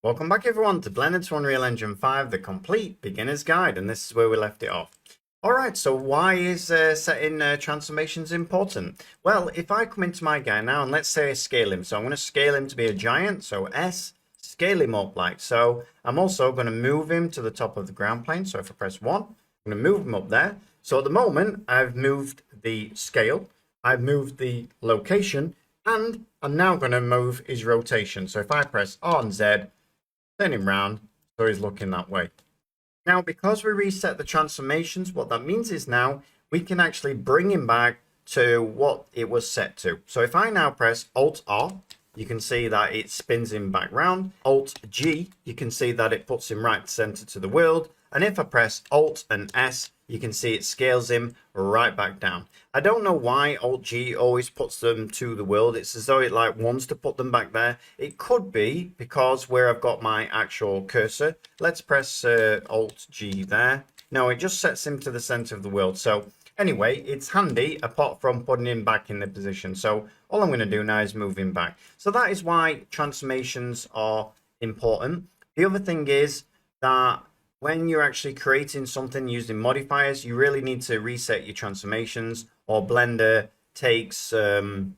Welcome back everyone to Blender to Unreal Engine 5, the complete beginner's guide, and this is where we left it off. Alright, so why is setting transformations important? Well, if I come into my guy now and let's say I scale him, so I'm going to scale him to be a giant, so S, scale him up like so. I'm also going to move him to the top of the ground plane, so if I press 1, I'm going to move him up there. So at the moment, I've moved the scale, I've moved the location, and I'm now going to move his rotation. So if I press R and Z, turn him round so he's looking that way. Now, because we reset the transformations, what that means is now we can actually bring him back to what it was set to. So if I now press Alt R, you can see that it spins him back round. Alt G, you can see that it puts him right center to the world. And if I press Alt and S, you can see it scales him right back down. I don't know why Alt G always puts them to the world. It's as though it like wants to put them back there. It could be because where I've got my actual cursor. Let's press Alt G there. No, it just sets him to the center of the world. So anyway, it's handy apart from putting him back in the position. So all I'm going to do now is move him back. So that is why transformations are important. The other thing is that when you're actually creating something using modifiers, you really need to reset your transformations, or Blender takes, let's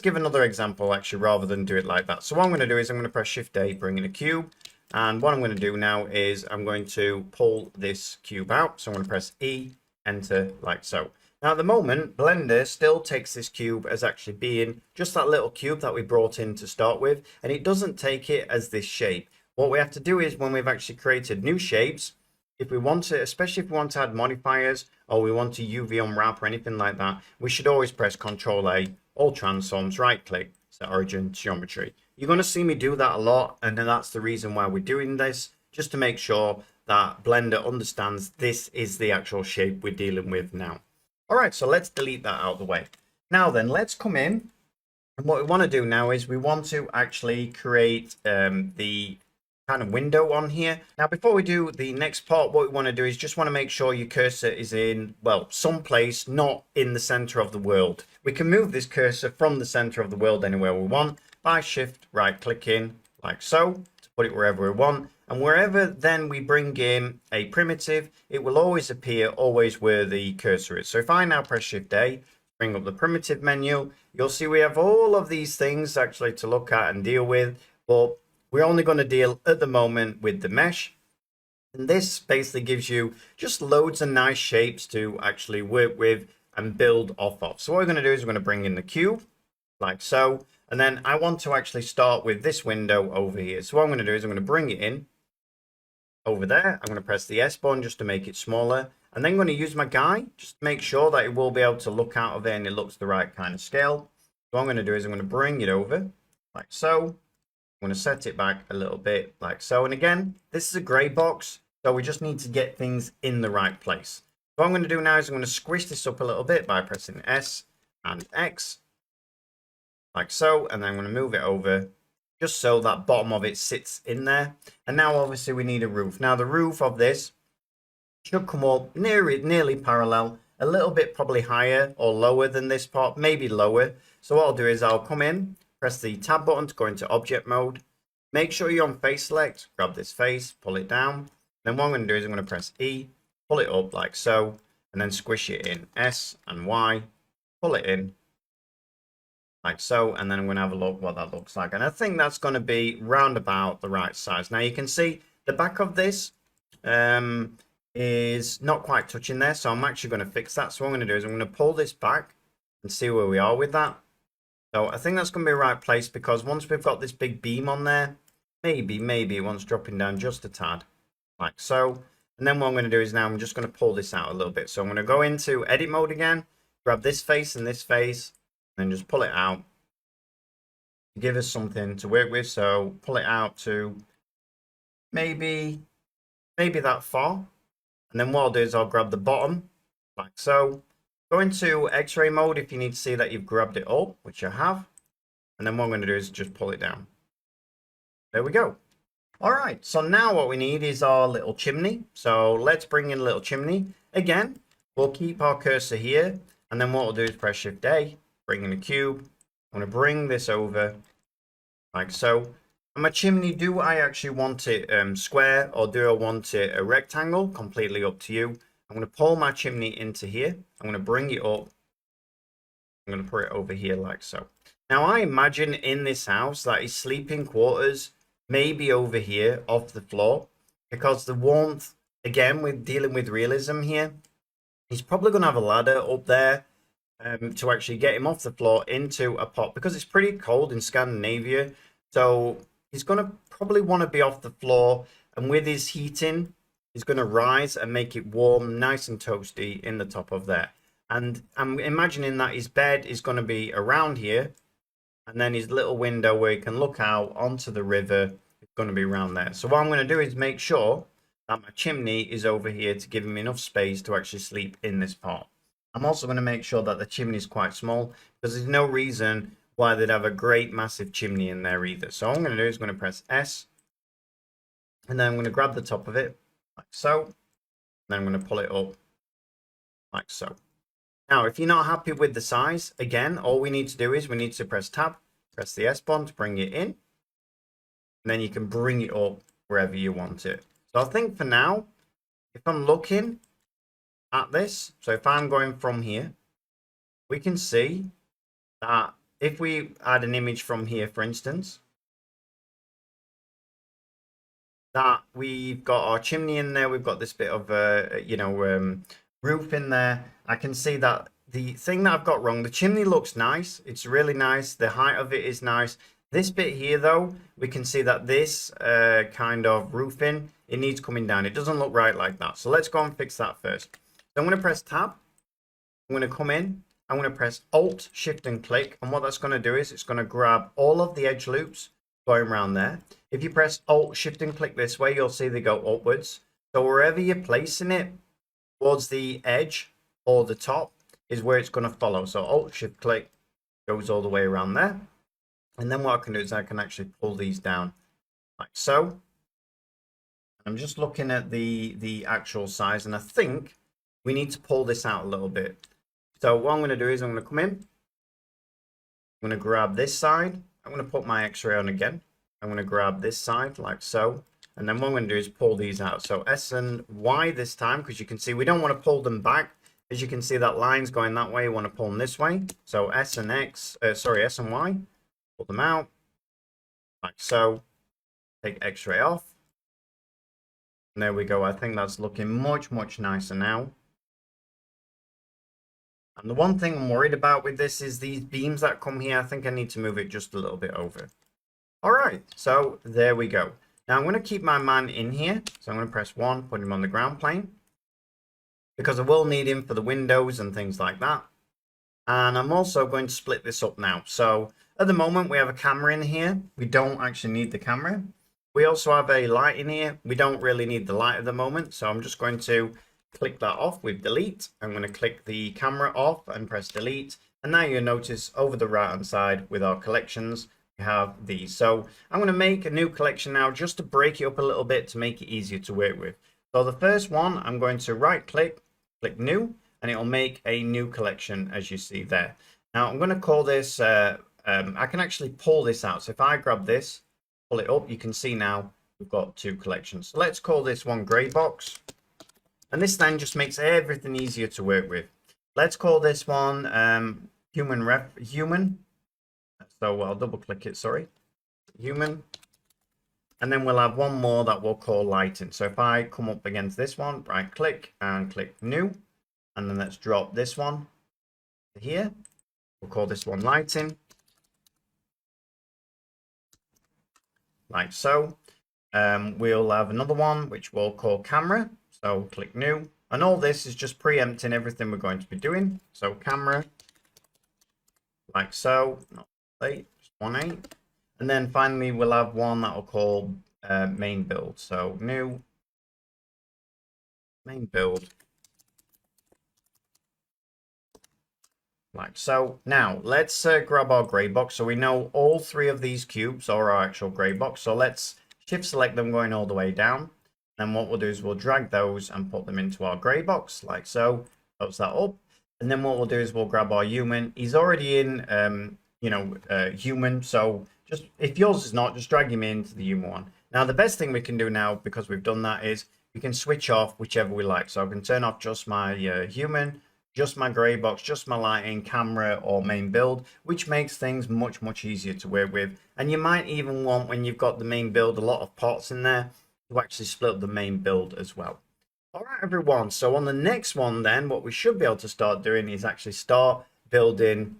give another example actually, rather than do it like that. So what I'm going to do is I'm going to press Shift A, bring in a cube. And what I'm going to do now is I'm going to pull this cube out. So I'm going to press E, enter like so. Now at the moment, Blender still takes this cube as actually being just that little cube that we brought in to start with. And it doesn't take it as this shape. What we have to do is when we've actually created new shapes, if we want to, especially if we want to add modifiers or we want to UV unwrap or anything like that, we should always press Ctrl A, all transforms, right click, set origin, geometry. You're going to see me do that a lot, and that's the reason why we're doing this, just to make sure that Blender understands this is the actual shape we're dealing with now. All right, so let's delete that out of the way. Now then, let's come in, and what we want to do now is we want to actually create the kind of window on here. Now before we do the next part, what we want to do is just want to make sure your cursor is in, well, someplace not in the center of the world. We can move this cursor from the center of the world anywhere we want by shift right clicking like so to put it wherever we want, and wherever then we bring in a primitive, it will always appear always where the cursor is. So if I now press Shift A, bring up the primitive menu, you'll see we have all of these things actually to look at and deal with, but we're only going to deal at the moment with the mesh. And this basically gives you just loads of nice shapes to actually work with and build off of. So what we're going to do is we're going to bring in the cube like so. And then I want to actually start with this window over here. So what I'm going to do is I'm going to bring it in over there. I'm going to press the S button just to make it smaller. And then I'm going to use my guy just to make sure that it will be able to look out of there and it looks the right kind of scale. So what I'm going to do is I'm going to bring it over like so. I'm going to set it back a little bit like so. And again, this is a gray box, so we just need to get things in the right place. What I'm going to do now is I'm going to squish this up a little bit by pressing S and X like so. And then I'm going to move it over just so that bottom of it sits in there. And now obviously we need a roof. Now the roof of this should come up nearly parallel, a little bit probably higher or lower than this part, maybe lower. So what I'll do is I'll come in, press the tab button to go into object mode. Make sure you're on face select, grab this face, pull it down. Then what I'm going to do is I'm going to press E, pull it up like so, and then squish it in S and Y, pull it in like so, and then I'm going to have a look what that looks like. And I think that's going to be round about the right size. Now you can see the back of this is not quite touching there, so I'm actually going to fix that. So what I'm going to do is I'm going to pull this back and see where we are with that. So I think that's going to be the right place, because once we've got this big beam on there, maybe it wants dropping down just a tad, like so. And then what I'm going to do is now I'm just going to pull this out a little bit. So I'm going to go into edit mode again, grab this face and this face, and then just pull it out to give us something to work with. So pull it out to maybe that far. And then what I'll do is I'll grab the bottom, like so. Go into X-ray mode if you need to see that you've grabbed it up, which I have. And then what I'm going to do is just pull it down. There we go. All right, so now what we need is our little chimney. So let's bring in a little chimney. Again, we'll keep our cursor here. And then what we'll do is press Shift A, bring in a cube. I'm going to bring this over like so. And my chimney, do I actually want it square or do I want it a rectangle? Completely up to you. I'm going to pull my chimney into here. I'm going to bring it up. I'm going to put it over here like so. Now I imagine in this house that his sleeping quarters may be over here off the floor because the warmth, again, we're dealing with realism here. He's probably going to have a ladder up there to actually get him off the floor into a pot because it's pretty cold in Scandinavia. So he's going to probably want to be off the floor, and with his heating, he's going to rise and make it warm, nice and toasty in the top of there. And I'm imagining that his bed is going to be around here, and then his little window where he can look out onto the river is going to be around there. So what I'm going to do is make sure that my chimney is over here to give him enough space to actually sleep in this pot. I'm also going to make sure that the chimney is quite small because there's no reason why they'd have a great massive chimney in there either. So all I'm going to do is going to press S, and then I'm going to grab the top of it like so, and then I'm going to pull it up like so. Now, if you're not happy with the size, again, all we need to do is we need to press tab, press the S button to bring it in, and then you can bring it up wherever you want it. So I think for now, if I'm looking at this, so if I'm going from here, we can see that if we add an image from here, for instance, that we've got our chimney in there, we've got this bit of roof in there. I can see that the thing that I've got wrong, the chimney looks nice, it's really nice, the height of it is nice. This bit here though, we can see that this kind of roofing, it needs coming down. It doesn't look right like that. So let's go and fix that first. So I'm going to press tab, I'm going to come in, I'm going to press Alt, Shift and click, and what that's going to do is it's going to grab all of the edge loops going around there. If you press Alt, Shift and click this way, you'll see they go upwards. So wherever you're placing it towards the edge or the top is where it's going to follow. So Alt, Shift, click goes all the way around there. And then what I can do is I can actually pull these down like so. I'm just looking at the actual size, and I think we need to pull this out a little bit. So what I'm going to do is I'm going to come in, I'm going to grab this side, I'm going to put my X-ray on again, I'm going to grab this side like so, and then what I'm going to do is pull these out. So S and Y this time, because you can see we don't want to pull them back. As you can see, that line's going that way, you want to pull them this way. So S and S and Y, pull them out like so, take X-ray off, and there we go. I think that's looking much nicer now. And the one thing I'm worried about with this is these beams that come here. I think I need to move it just a little bit over. All right, so there we go. Now I'm going to keep my man in here. So I'm going to press 1, put him on the ground plane, because I will need him for the windows and things like that. And I'm also going to split this up now. So at the moment we have a camera in here. We don't actually need the camera. We also have a light in here. We don't really need the light at the moment. So I'm just going to click that off with delete. I'm going to click the camera off and press delete. And now you'll notice over the right hand side with our collections, we have these. So I'm going to make a new collection now just to break it up a little bit to make it easier to work with. So the first one, I'm going to right click, click new, and it'll make a new collection as you see there. Now I'm going to call this, I can actually pull this out. So if I grab this, pull it up, you can see now we've got 2 collections. So let's call this one Grey Box. And this then just makes everything easier to work with. Let's call this one Human. So I'll double click it, sorry. Human. And then we'll have one more that we'll call Lighting. So if I come up against this one, right click and click New. And then let's drop this one here. We'll call this one Lighting. Like so. We'll have another one which we'll call Camera. So click new, and all this is just preempting everything we're going to be doing. So camera, like so, not 8, just 1.8. And then finally we'll have one that we'll call main build. So new, main build, like so. Now let's grab our gray box. So we know all 3 of these cubes are our actual gray box. So let's shift select them going all the way down. Then what we'll do is we'll drag those and put them into our gray box like so. Close that up. And then what we'll do is we'll grab our human. He's already in, human. So Just if yours is not, just drag him into the human one. Now, the best thing we can do now, because we've done that, is we can switch off whichever we like. So I can turn off just my human, just my grey box, just my lighting, camera, or main build, which makes things much, much easier to work with. And you might even want, when you've got the main build, a lot of pots in there, to actually split up the main build as well. All right, everyone. So on the next one, then, what we should be able to start doing is actually start building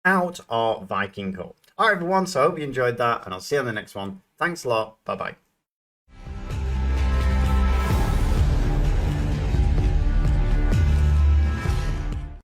out our Viking hull. All right, everyone. So I hope you enjoyed that, and I'll see you on the next one. Thanks a lot. Bye-bye.